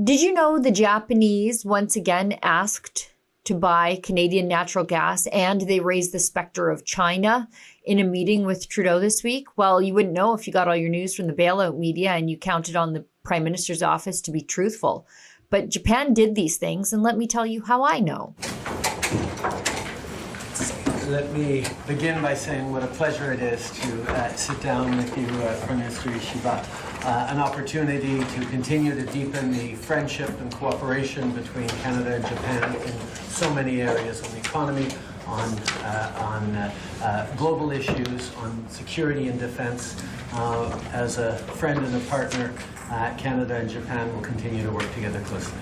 Did you know the Japanese once again asked to buy Canadian natural gas, and they raised the specter of China in a meeting with Trudeau this week? Well, you wouldn't know if you got all your news from the bailout media and you counted on the Prime Minister's office to be truthful. But Japan did these things, and let me tell you how I know. Let me begin by saying what a pleasure it is to sit down with you, Prime Minister Ishiba. An opportunity to continue to deepen the friendship and cooperation between Canada and Japan in so many areas, on the economy, on global issues, on security and defense. As a friend and a partner, Canada and Japan will continue to work together closely.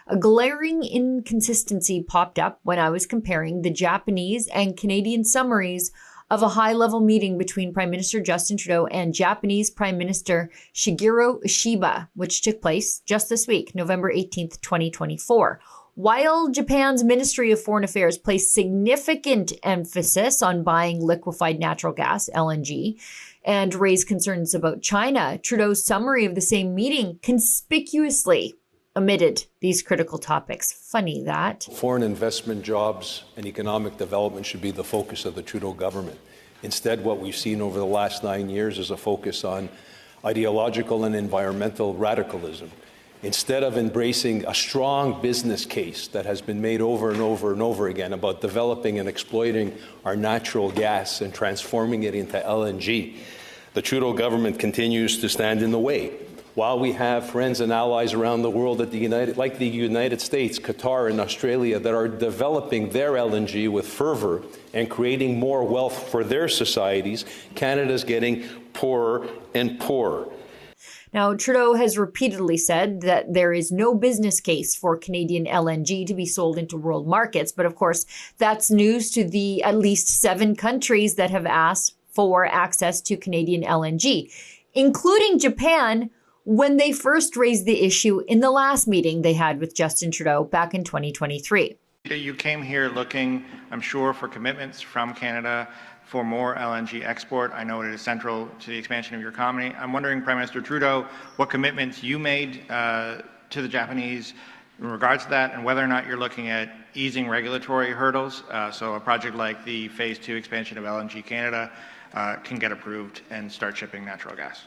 A glaring inconsistency popped up when I was comparing the Japanese and Canadian summaries of a high-level meeting between Prime Minister Justin Trudeau and Japanese Prime Minister Shigeru Ishiba, which took place just this week, November 18th, 2024. While Japan's Ministry of Foreign Affairs placed significant emphasis on buying liquefied natural gas, LNG, and raised concerns about China, Trudeau's summary of the same meeting conspicuously omitted these critical topics. Funny that. Foreign investment, jobs, and economic development should be the focus of the Trudeau government. Instead, what we've seen over the last 9 years is a focus on ideological and environmental radicalism. Instead of embracing a strong business case that has been made over and over and over again about developing and exploiting our natural gas and transforming it into LNG, the Trudeau government continues to stand in the way. While we have friends and allies around the world like the United States, Qatar, and Australia that are developing their LNG with fervor and creating more wealth for their societies, Canada's getting poorer and poorer. Now, Trudeau has repeatedly said that there is no business case for Canadian LNG to be sold into world markets. But of course, that's news to the at least 7 countries that have asked for access to Canadian LNG, including Japan, when they first raised the issue in the last meeting they had with Justin Trudeau back in 2023. You came here looking, I'm sure, for commitments from Canada for more LNG export. I know it is central to the expansion of your economy. I'm wondering, Prime Minister Trudeau, what commitments you made to the Japanese in regards to that, and whether or not you're looking at easing regulatory hurdles, so a project like the Phase 2 expansion of LNG Canada can get approved and start shipping natural gas.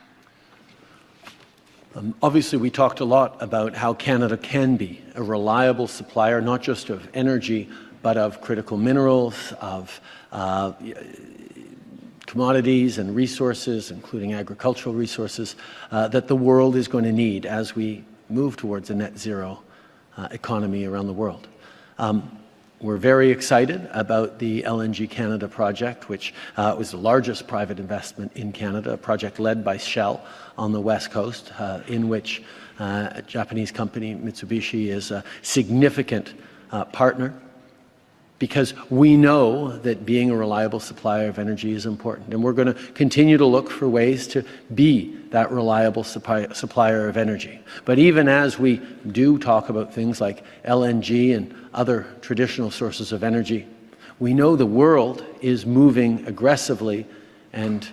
Obviously, we talked a lot about how Canada can be a reliable supplier, not just of energy, but of critical minerals, of commodities and resources, including agricultural resources, that the world is going to need as we move towards a net zero economy around the world. We're very excited about the LNG Canada project, which was the largest private investment in Canada, a project led by Shell on the West Coast, in which a Japanese company, Mitsubishi, is a significant partner, because we know that being a reliable supplier of energy is important. And we're going to continue to look for ways to be that reliable supplier of energy. But even as we do talk about things like LNG and other traditional sources of energy, we know the world is moving aggressively and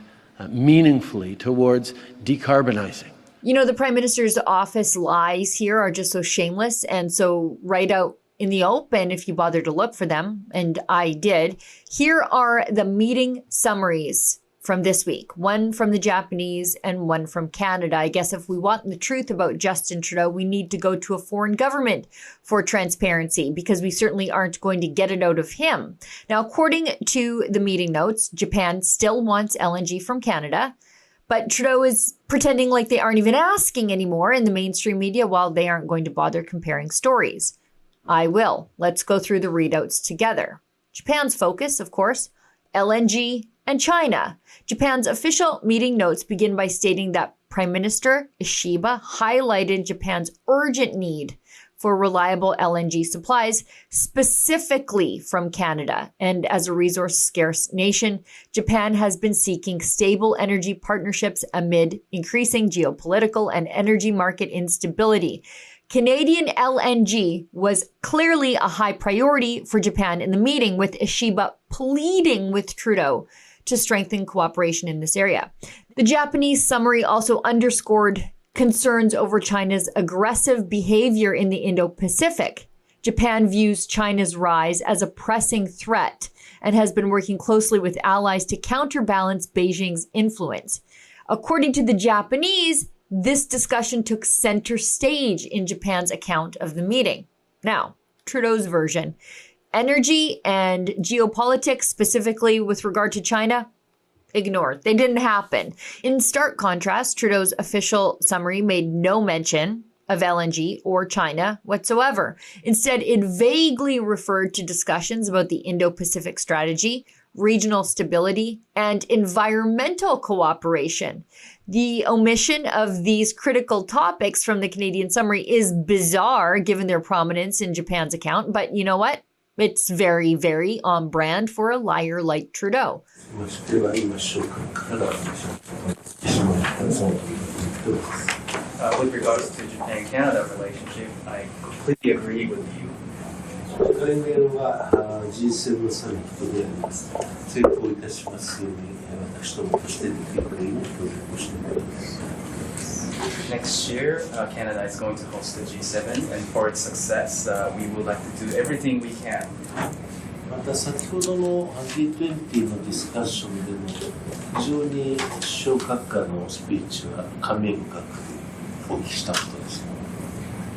meaningfully towards decarbonizing. You know, the Prime Minister's office lies here are just so shameless and so right out in the open if you bother to look for them, and I did. Here are the meeting summaries from this week, one from the Japanese and one from Canada. I guess if we want the truth about Justin Trudeau, we need to go to a foreign government for transparency, because we certainly aren't going to get it out of him. Now, according to the meeting notes, Japan still wants LNG from Canada, but Trudeau is pretending like they aren't even asking anymore in the mainstream media, while they aren't going to bother comparing stories. I will. Let's go through the readouts together. Japan's focus, of course, LNG and China. Japan's official meeting notes begin by stating that Prime Minister Ishiba highlighted Japan's urgent need for reliable LNG supplies, specifically from Canada. And as a resource-scarce nation, Japan has been seeking stable energy partnerships amid increasing geopolitical and energy market instability. Canadian LNG was clearly a high priority for Japan in the meeting, with Ishiba pleading with Trudeau to strengthen cooperation in this area. The Japanese summary also underscored concerns over China's aggressive behavior in the Indo-Pacific. Japan views China's rise as a pressing threat and has been working closely with allies to counterbalance Beijing's influence. According to the Japanese, this discussion took center stage in Japan's account of the meeting. Now, Trudeau's version. Energy and geopolitics, specifically with regard to China, ignored. They didn't happen. In stark contrast, Trudeau's official summary made no mention of LNG or China whatsoever. Instead, it vaguely referred to discussions about the Indo-Pacific strategy, regional stability, and environmental cooperation. The omission of these critical topics from the Canadian summary is bizarre given their prominence in Japan's account, but you know what? It's very, very on brand for a liar like Trudeau. With regards to Japan-Canada relationship, I completely agree with you. 来年はG7 サミットであります。成功いたしますように私どもとしてできる限りの協力をしてまいります。Next year, Canada is going to host the G7, and for its success, we would like to do everything we can. また先ほどの G20 のディスカッションでも非常に首相閣下のスピーチは感銘深くお聞きしたことです。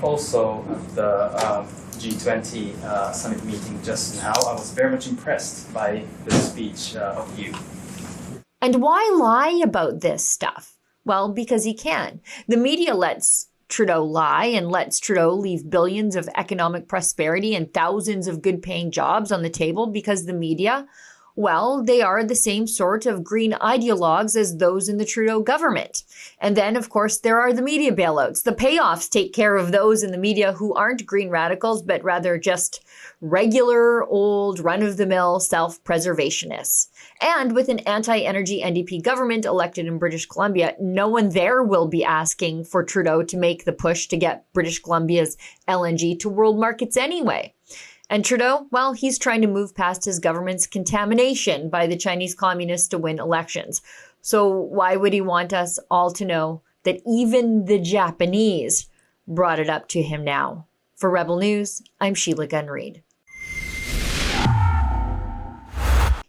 Also, at the G20 summit meeting just now, I was very much impressed by the speech of you. And why lie about this stuff? Well, because he can. The media lets Trudeau lie and lets Trudeau leave billions of economic prosperity and thousands of good-paying jobs on the table because the media, well, they are the same sort of green ideologues as those in the Trudeau government. And then, of course, there are the media bailouts. The payoffs take care of those in the media who aren't green radicals, but rather just regular, old, run-of-the-mill self-preservationists. And with an anti-energy NDP government elected in British Columbia, no one there will be asking for Trudeau to make the push to get British Columbia's LNG to world markets anyway. And Trudeau, well, he's trying to move past his government's contamination by the Chinese communists to win elections. So why would he want us all to know that even the Japanese brought it up to him now? For Rebel News, I'm Sheila Gunn Reid.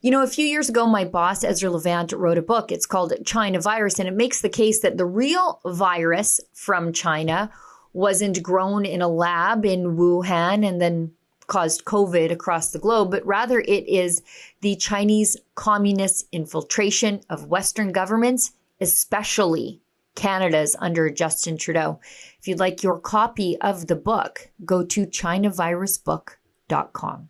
You know, a few years ago, my boss, Ezra Levant, wrote a book. It's called China Virus, and it makes the case that the real virus from China wasn't grown in a lab in Wuhan and then caused COVID across the globe, but rather it is the Chinese communist infiltration of Western governments, especially Canada's under Justin Trudeau. If you'd like your copy of the book, go to chinavirusbook.com.